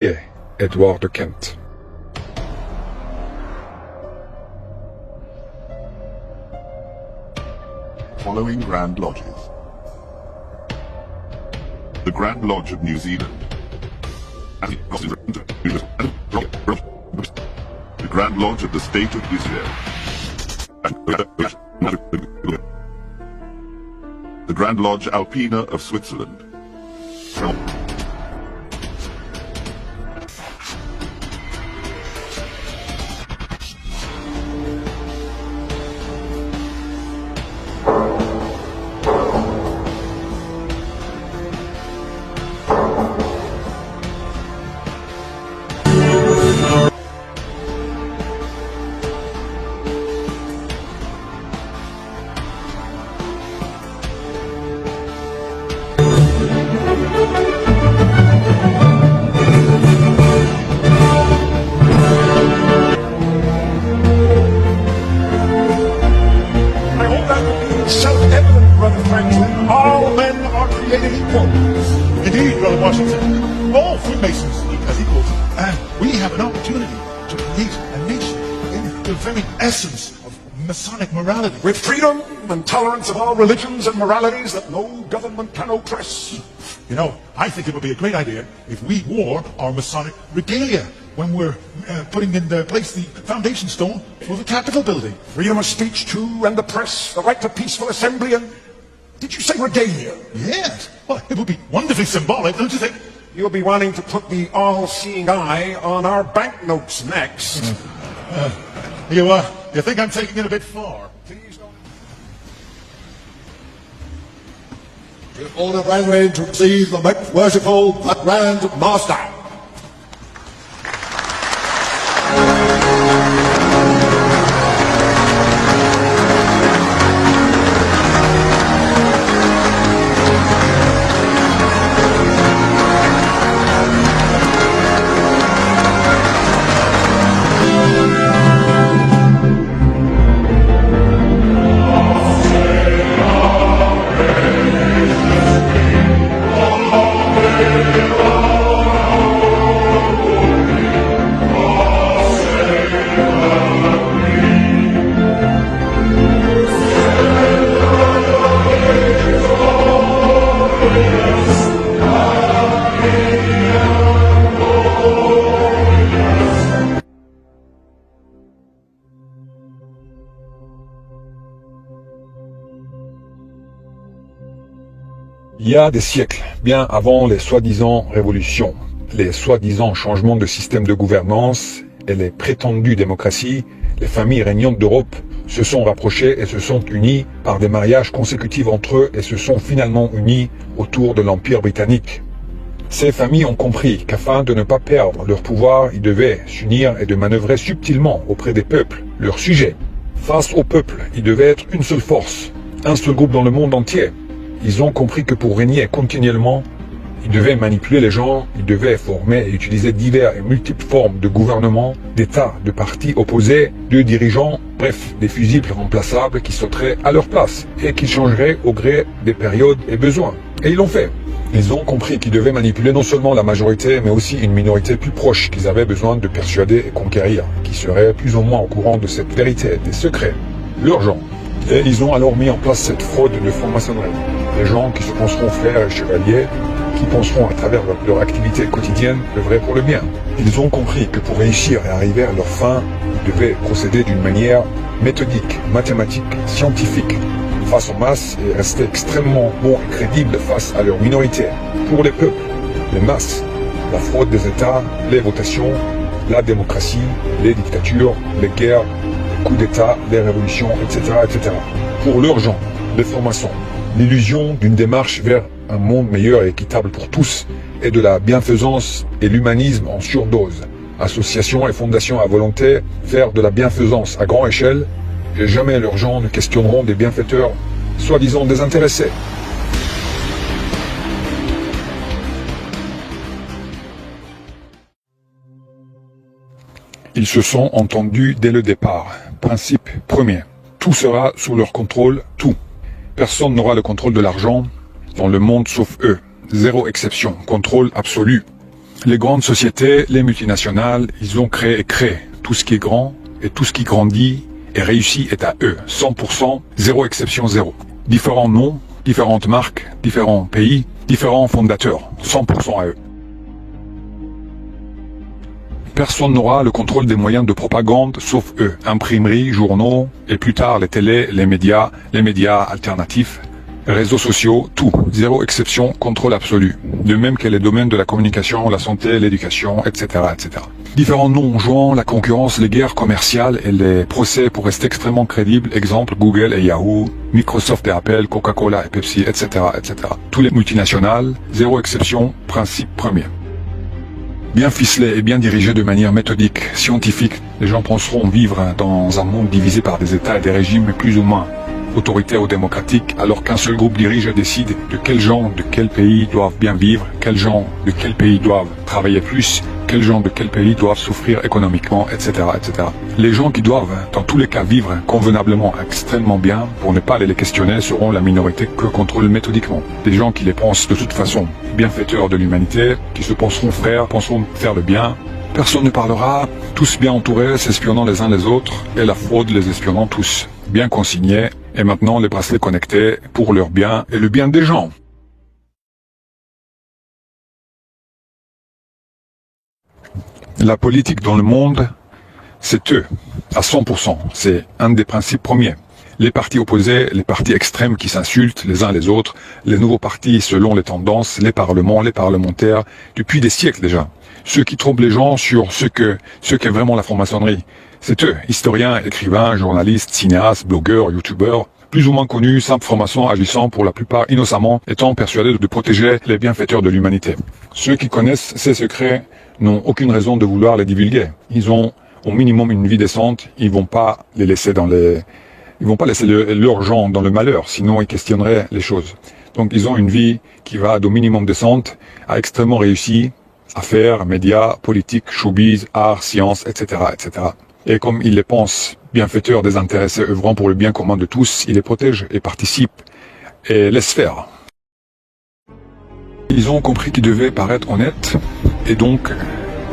Edward de Kent. Following Grand Lodges. The Grand Lodge of New Zealand. The Grand Lodge of the State of Israel. The Grand Lodge Alpina of Switzerland. Self-evident, Brother Franklin, all men are created equal. Indeed, Brother Washington, all Freemasons as equals, and we have an opportunity to create a nation in the very essence of Masonic morality. With freedom and tolerance of all religions and moralities that no government can oppress. You know, I think it would be a great idea if we wore our Masonic regalia when we're putting in place the foundation stone for the Capitol building. Freedom of speech too, and the press, the right to peaceful assembly, and did you say regalia? Yes. Well, it would be wonderfully symbolic, don't you think? You'll be wanting to put the all-seeing eye on our banknotes next. You think I'm taking it a bit far? Please don't. In order finally to receive the most worshipful Grand Master. Il y a des siècles, bien avant les soi-disant révolutions, les soi-disant changements de système de gouvernance et les prétendues démocraties, les familles régnantes d'Europe se sont rapprochées et se sont unies par des mariages consécutifs entre eux et se sont finalement unies autour de l'Empire britannique. Ces familles ont compris qu'afin de ne pas perdre leur pouvoir, ils devaient s'unir et de manœuvrer subtilement auprès des peuples, leurs sujets. Face au peuple, ils devaient être une seule force, un seul groupe dans le monde entier. Ils ont compris que pour régner continuellement, ils devaient manipuler les gens, ils devaient former et utiliser diverses et multiples formes de gouvernement, d'États, de partis opposés, de dirigeants, bref, des fusibles remplaçables qui sauteraient à leur place et qui changeraient au gré des périodes et besoins. Et ils l'ont fait. Ils ont compris qu'ils devaient manipuler non seulement la majorité, mais aussi une minorité plus proche qu'ils avaient besoin de persuader et conquérir, qui serait plus ou moins au courant de cette vérité, des secrets, leurs gens. Et ils ont alors mis en place cette fraude de franc-maçonnerie. Des gens qui se penseront frères et chevaliers, qui penseront à travers leur activité quotidienne œuvrer pour le bien. Ils ont compris que pour réussir et arriver à leur fin, ils devaient procéder d'une manière méthodique, mathématique, scientifique, face aux masses et rester extrêmement bons et crédibles face à leur minorité. Pour les peuples, les masses, la fraude des États, les votations, la démocratie, les dictatures, les guerres, les coups d'État, les révolutions, etc., etc. Pour leurs gens, les francs-maçons, l'illusion d'une démarche vers un monde meilleur et équitable pour tous et de la bienfaisance et l'humanisme en surdose. Associations et fondations à volonté, faire de la bienfaisance à grande échelle, et jamais leurs gens ne questionneront des bienfaiteurs soi-disant désintéressés. Ils se sont entendus dès le départ. Principe premier. Tout sera sous leur contrôle, tout. Personne n'aura le contrôle de l'argent dans le monde sauf eux. Zéro exception. Contrôle absolu. Les grandes sociétés, les multinationales, ils ont créé et créent tout ce qui est grand et tout ce qui grandit et réussit est à eux. 100%, zéro exception, zéro. Différents noms, différentes marques, différents pays, différents fondateurs. 100% à eux. Personne n'aura le contrôle des moyens de propagande sauf eux. Imprimeries, journaux et plus tard les télés, les médias alternatifs, réseaux sociaux, tout. Zéro exception, contrôle absolu. De même que les domaines de la communication, la santé, l'éducation, etc., etc. Différents noms jouant la concurrence, les guerres commerciales et les procès pour rester extrêmement crédibles. Exemple, Google et Yahoo, Microsoft et Apple, Coca-Cola et Pepsi, etc., etc. Tous les multinationales, zéro exception, principe premier. Bien ficelé et bien dirigé de manière méthodique, scientifique, les gens penseront vivre dans un monde divisé par des États et des régimes plus ou moins autoritaires ou démocratiques, alors qu'un seul groupe dirige et décide de quels gens de quel pays doivent bien vivre, quels gens de quel pays doivent travailler plus, quels gens de quel pays doivent souffrir économiquement, etc., etc. Les gens qui doivent, dans tous les cas, vivre convenablement, extrêmement bien, pour ne pas aller les questionner, seront la minorité que contrôlent méthodiquement. Des gens qui les pensent de toute façon bienfaiteurs de l'humanité, qui se penseront frères, penseront faire le bien. Personne ne parlera, tous bien entourés, s'espionnant les uns les autres, et la fraude les espionnant tous, bien consignés, et maintenant les bracelets connectés pour leur bien et le bien des gens. La politique dans le monde, c'est eux, à 100%. C'est un des principes premiers. Les partis opposés, les partis extrêmes qui s'insultent les uns les autres, les nouveaux partis selon les tendances, les parlements, les parlementaires, depuis des siècles déjà. Ceux qui trompent les gens sur ce qu'est vraiment la franc-maçonnerie. C'est eux, historiens, écrivains, journalistes, cinéastes, blogueurs, youtubeurs, plus ou moins connus, simples francs-maçons agissant pour la plupart innocemment, étant persuadés de protéger les bienfaiteurs de l'humanité. Ceux qui connaissent ces secrets n'ont aucune raison de vouloir les divulguer. Ils ont au minimum une vie décente, ils vont pas les laisser ils vont pas laisser leurs gens dans le malheur, sinon ils questionneraient les choses. Donc ils ont une vie qui va d'au minimum décente à extrêmement réussie, affaires, médias, politique, showbiz, art, sciences, etc., etc. Et comme ils les pensent bienfaiteurs, désintéressés, œuvrant pour le bien commun de tous, ils les protègent et participent et laissent faire. Ils ont compris qu'ils devaient paraître honnêtes, et donc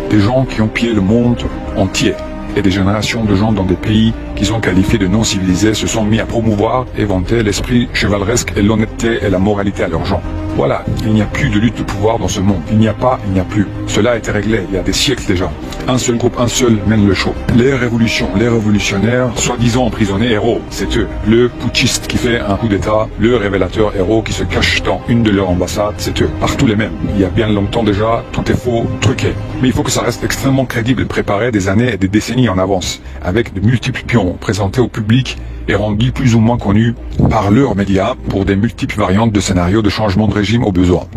des gens qui ont pillé le monde entier, et des générations de gens dans des pays qu'ils ont qualifiés de non civilisés se sont mis à promouvoir et vanter l'esprit chevaleresque et l'honnêteté et la moralité à leurs gens. Voilà, il n'y a plus de lutte de pouvoir dans ce monde. Il n'y a pas, il n'y a plus. Cela a été réglé il y a des siècles déjà. Un seul groupe, un seul mène le show. Les révolutions, les révolutionnaires, soi-disant emprisonnés héros, c'est eux. Le putschiste qui fait un coup d'état, le révélateur héros qui se cache dans une de leurs ambassades, c'est eux. Partout les mêmes. Il y a bien longtemps déjà, tout est faux, truqué. Mais il faut que ça reste extrêmement crédible, préparé des années et des décennies en avance, avec de multiples pions présentés au public et rendus plus ou moins connus par leurs médias pour des multiples variantes de scénarios de changement de régime au besoin.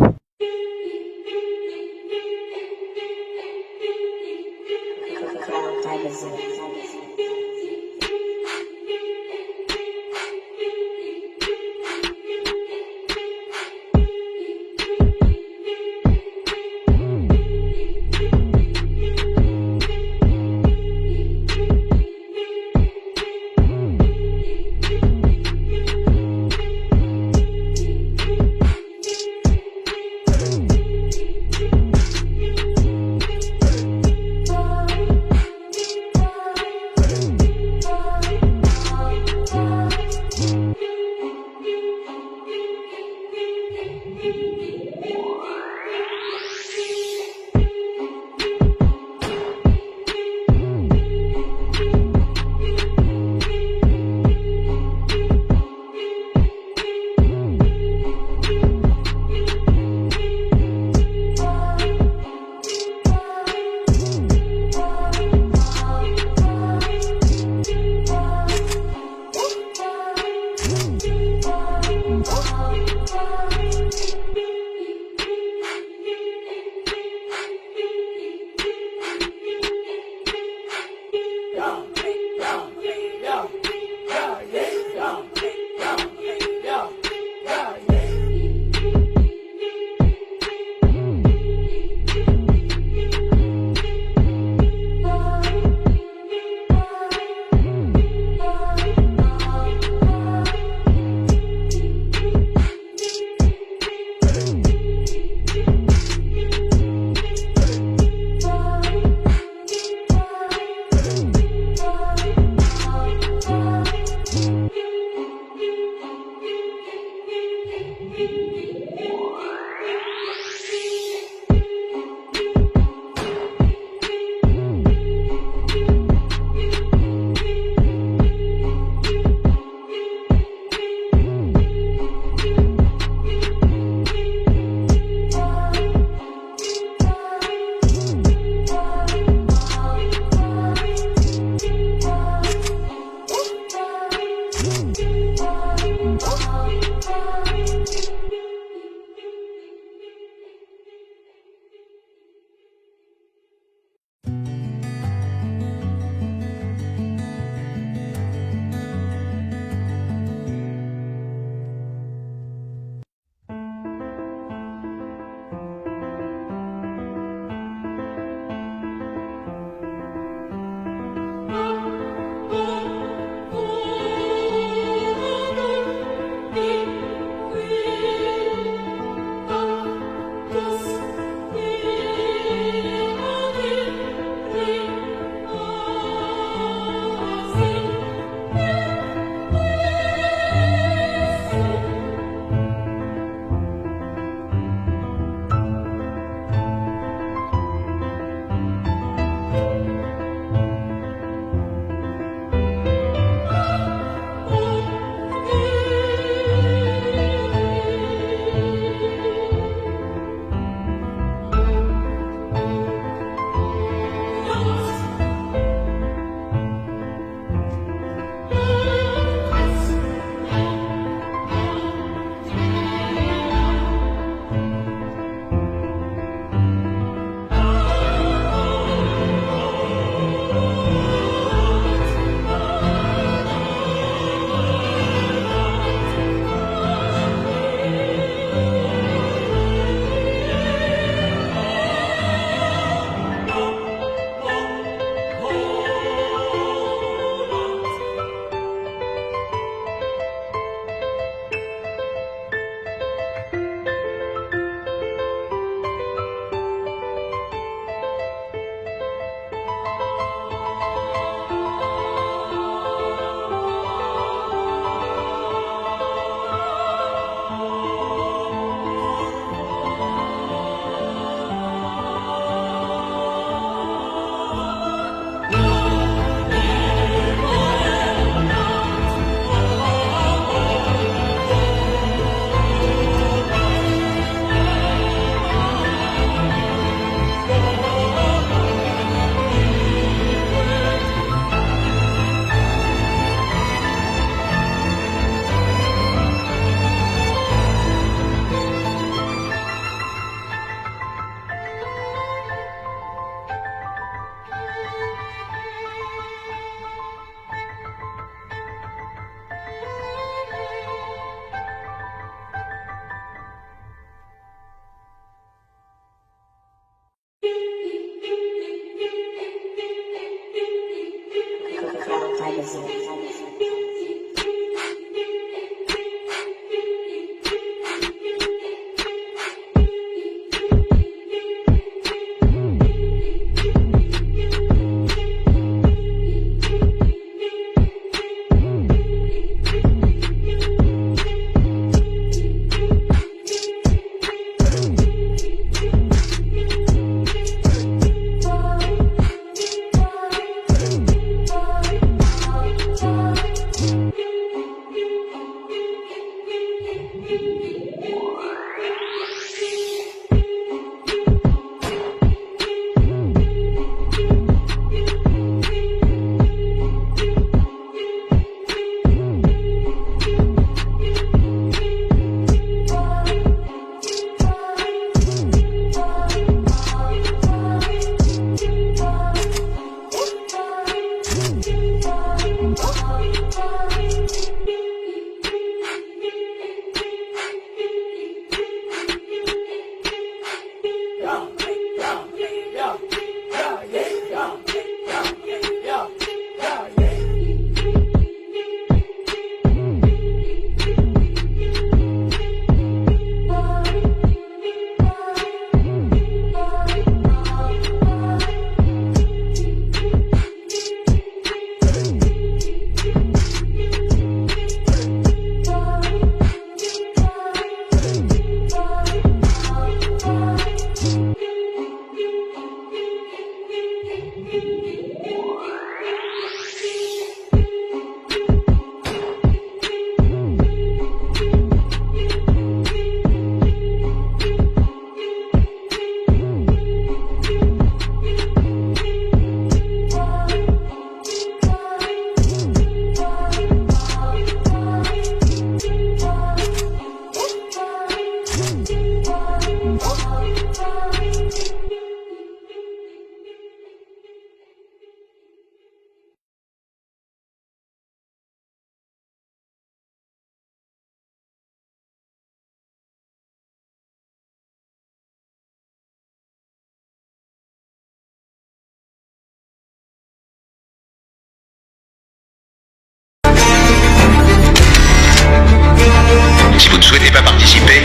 Si vous ne souhaitez pas participer,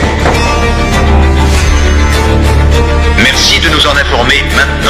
merci de nous en informer maintenant.